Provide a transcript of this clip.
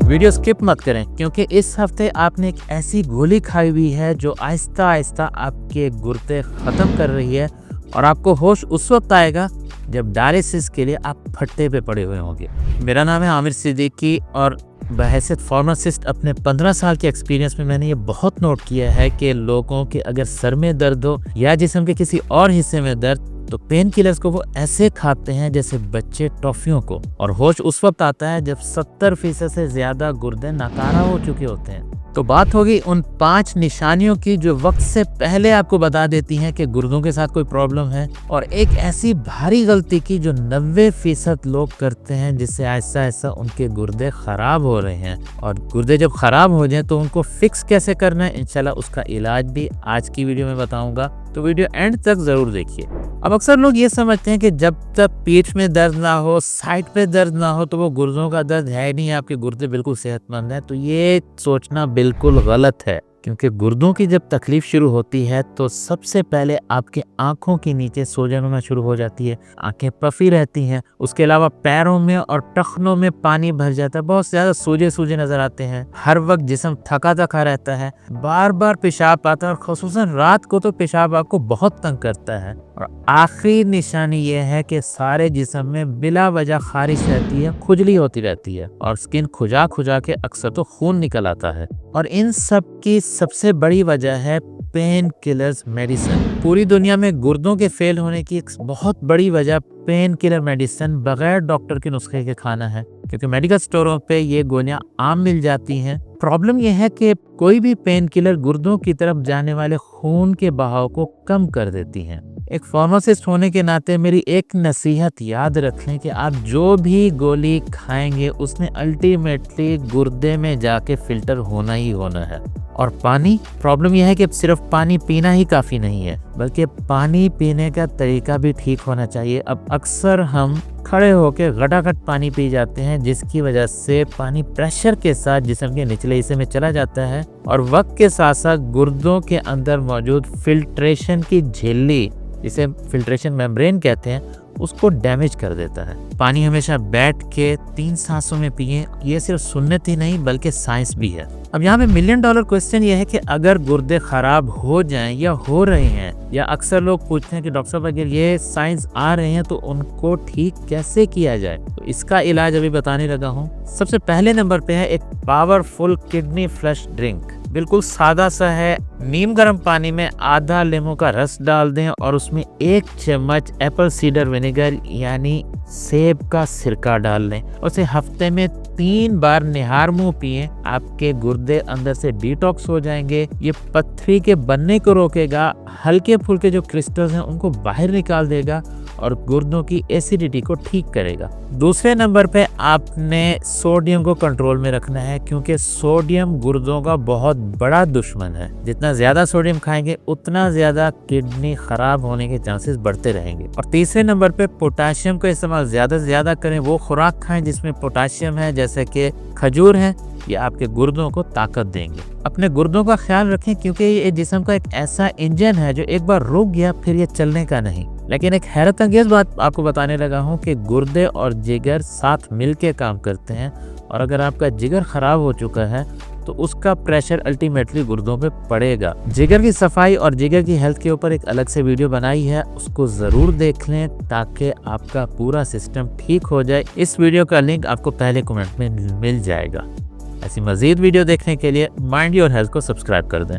Video skip मत करें क्योंकि इस हफ्ते आपने एक ऐसी गोली खाई हुई है जो आहिस्ता आहिस्ता आपके गुर्दे ख़त्म कर रही है और आपको होश उस वक्त आएगा जब डायलिसिस के लिए आप फट्टे पे पड़े हुए होंगे। मेरा नाम है आमिर सिद्दीकी और बहैसियत फार्मासिस्ट अपने 15 साल के एक्सपीरियंस में मैंने ये बहुत नोट किया है कि लोगों के अगर सर में दर्द हो या जिस्म के किसी और हिस्से में दर्द तो पेन किलर्स को वो ऐसे खाते हैं जैसे बच्चे टॉफियों को, और होश उस वक्त आता है जब 70% से ज्यादा गुर्दे नाकारा हो चुके होते हैं। तो बात होगी उन 5 निशानियों की जो वक्त से पहले आपको बता देती हैं कि गुर्दों के साथ कोई प्रॉब्लम है, और एक ऐसी भारी गलती की जो 90% लोग करते हैं जिससे आहिस्ता आहिस्ता उनके गुर्दे खराब हो रहे हैं। और गुर्दे जब खराब हो जाएं तो उनको फिक्स कैसे करना है, इंशाल्लाह उसका इलाज भी आज की वीडियो में बताऊंगा, तो वीडियो एंड तक जरूर देखिए। अब अक्सर लोग ये समझते हैं कि जब तक पीठ में दर्द ना हो, साइड पे दर्द ना हो तो वो गुर्दों का दर्द है नहीं, आपके गुर्दे बिल्कुल सेहतमंद हैं। तो ये सोचना बिल्कुल गलत है, क्योंकि गुर्दों की जब तकलीफ शुरू होती है तो सबसे पहले आपके आंखों के नीचे सूजन होना शुरू हो जाती है, आंखें पफी रहती हैं। उसके अलावा पैरों में और टखनों में पानी भर जाता है, बहुत ज़्यादा सूजे सूजे नजर आते हैं। हर वक्त जिस्म थका थका रहता है, बार बार पेशाब आता है और खुसूसन रात को तो पेशाब आपको बहुत तंग करता है। और आखिरी निशानी ये है कि सारे जिस्म में बिला वजह खारिश रहती है, खुजली होती रहती है और स्किन खुजा खुजा के अक्सर तो खून निकल आता है। और इन सब की सबसे बड़ी वजह है पेन किलर्स मेडिसिन। पूरी दुनिया में गुर्दों के फेल होने की एक बहुत बड़ी वजह पेन किलर मेडिसिन बगैर डॉक्टर के नुस्खे के खाना है, क्योंकि मेडिकल स्टोरों पे ये गोलियां आम मिल जाती हैं। प्रॉब्लम यह है कि कोई भी पेन किलर गुर्दों की तरफ जाने वाले खून के बहाव को कम कर देती हैं। एक फार्मासिस्ट होने के नाते मेरी एक नसीहत याद रखें कि आप जो भी गोली खाएंगे उसने अल्टीमेटली गुर्दे में जाके फिल्टर होना ही होना है। और पानी, प्रॉब्लम यह है कि सिर्फ पानी पीना ही काफ़ी नहीं है, बल्कि पानी पीने का तरीका भी ठीक होना चाहिए। अब अक्सर हम खड़े होकर घटाघट पानी पी जाते हैं, जिसकी वजह से पानी प्रेशर के साथ जिस्म के निचले हिस्से में चला जाता है और वक्त के साथ साथ गुर्दों के अंदर मौजूद फिल्ट्रेशन की झिल्ली, जिसे फिल्ट्रेशन मेम्ब्रेन कहते हैं, उसको डैमेज कर देता है। पानी हमेशा बैठ के 3 सांसों में पिए, ये सिर्फ सुन्नत ही नहीं बल्कि साइंस भी है। अब यहाँ पे $1 मिलियन क्वेश्चन ये है कि अगर गुर्दे खराब हो जाएं या हो रहे हैं, या अक्सर लोग पूछते हैं कि डॉक्टर साहब अगर ये साइंस आ रहे हैं तो उनको ठीक कैसे किया जाए, तो इसका इलाज अभी बताने लगा हूँ। सबसे पहले नंबर पे है एक पावरफुल किडनी फ्लश ड्रिंक। बिल्कुल सादा सा है। नीम गर्म पानी में आधा नींबू का रस डाल दें और उसमें 1 चम्मच एप्पल सीडर विनेगर यानी सेब का सिरका डाल लें। उसे हफ्ते में 3 बार निहार मुंह पिएं। आपके गुर्दे अंदर से डिटॉक्स हो जाएंगे। ये पथरी के बनने को रोकेगा, हल्के फुल्के जो क्रिस्टल्स हैं उनको बाहर निकाल देगा और गुर्दों की एसिडिटी को ठीक करेगा। दूसरे नंबर पे आपने सोडियम को कंट्रोल में रखना है, क्योंकि सोडियम गुर्दों का बहुत बड़ा दुश्मन है। जितना ज्यादा सोडियम खाएंगे उतना ज्यादा किडनी खराब होने के चांसेस बढ़ते रहेंगे। और तीसरे नंबर पे पोटाशियम का इस्तेमाल ज्यादा से ज्यादा करें। वो खुराक खाएं जिसमें पोटाशियम है, जैसे कि खजूर है, ये आपके गुर्दों को ताकत देंगे। अपने गुर्दों का ख्याल रखें, क्योंकि ये जिस्म का एक ऐसा इंजन है जो एक बार रुक गया फिर ये चलने का नहीं। लेकिन एक हैरत अंगेज बात आपको बताने लगा हूँ कि गुर्दे और जिगर साथ मिलके काम करते हैं, और अगर आपका जिगर खराब हो चुका है तो उसका प्रेशर अल्टीमेटली गुर्दों पे पड़ेगा। जिगर की सफाई और जिगर की हेल्थ के ऊपर एक अलग से वीडियो बनाई है, उसको जरूर देख लें ताकि आपका पूरा सिस्टम ठीक हो जाए। इस वीडियो का लिंक आपको पहले कमेंट में मिल जाएगा। ऐसी मजीद वीडियो देखने के लिए माइंड योर हेल्थ को सब्सक्राइब कर दें।